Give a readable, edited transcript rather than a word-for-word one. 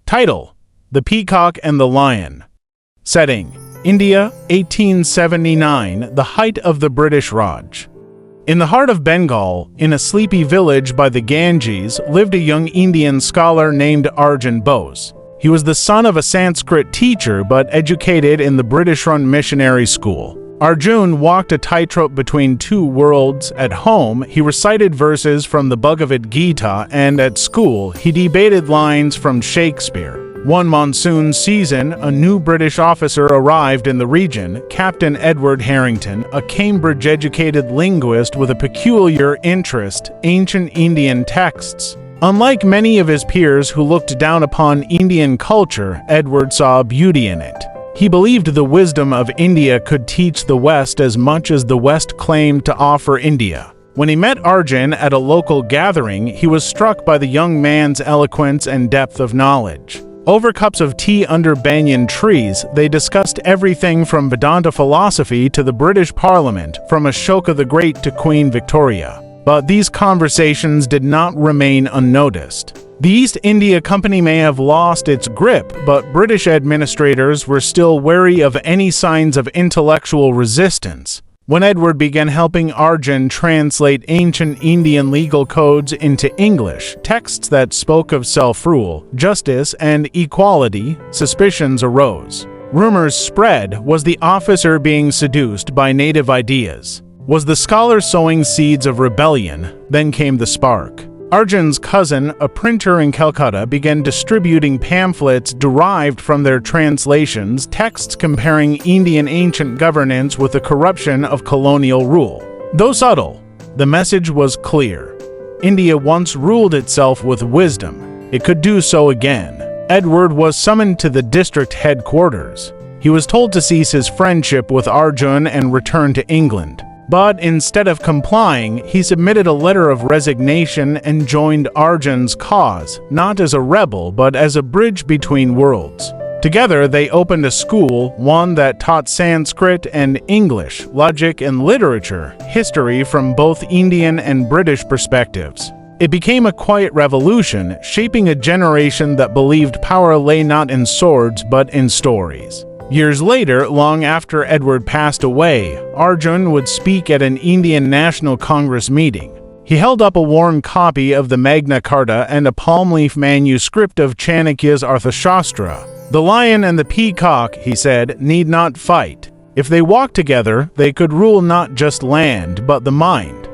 Title: The Peacock and the Lion. Setting: India, 1879, the height of the British Raj. In the heart of Bengal, in a sleepy village by the Ganges, lived a young Indian scholar named Arjun Bose. He was the son of a Sanskrit teacher but educated in the British-run missionary school. Arjun walked a tightrope between two worlds. At home, he recited verses from the Bhagavad Gita, and at school, he debated lines from Shakespeare. One monsoon season, a new British officer arrived in the region, Captain Edward Harrington, a Cambridge-educated linguist with a peculiar interest, ancient Indian texts. Unlike many of his peers who looked down upon Indian culture, Edward saw beauty in it. He believed the wisdom of India could teach the West as much as the West claimed to offer India. When he met Arjun at a local gathering, he was struck by the young man's eloquence and depth of knowledge. Over cups of tea under banyan trees, they discussed everything from Vedanta philosophy to the British Parliament, from Ashoka the Great to Queen Victoria. But these conversations did not remain unnoticed. The East India Company may have lost its grip, but British administrators were still wary of any signs of intellectual resistance. When Edward began helping Arjun translate ancient Indian legal codes into English, texts that spoke of self-rule, justice, and equality, suspicions arose. Rumors spread. Was the officer being seduced by native ideas? Was the scholar sowing seeds of rebellion? Then came the spark. Arjun's cousin, a printer in Calcutta, began distributing pamphlets derived from their translations, texts comparing Indian ancient governance with the corruption of colonial rule. Though subtle, the message was clear. India once ruled itself with wisdom. It could do so again. Edward was summoned to the district headquarters. He was told to cease his friendship with Arjun and return to England. But instead of complying, he submitted a letter of resignation and joined Arjun's cause, not as a rebel but as a bridge between worlds. Together they opened a school, one that taught Sanskrit and English, logic and literature, history from both Indian and British perspectives. It became a quiet revolution, shaping a generation that believed power lay not in swords but in stories. Years later, long after Edward passed away, Arjun would speak at an Indian National Congress meeting. He held up a worn copy of the Magna Carta and a palm leaf manuscript of Chanakya's Arthashastra. "The lion and the peacock," he said, "need not fight. If they walk together, they could rule not just land but the mind."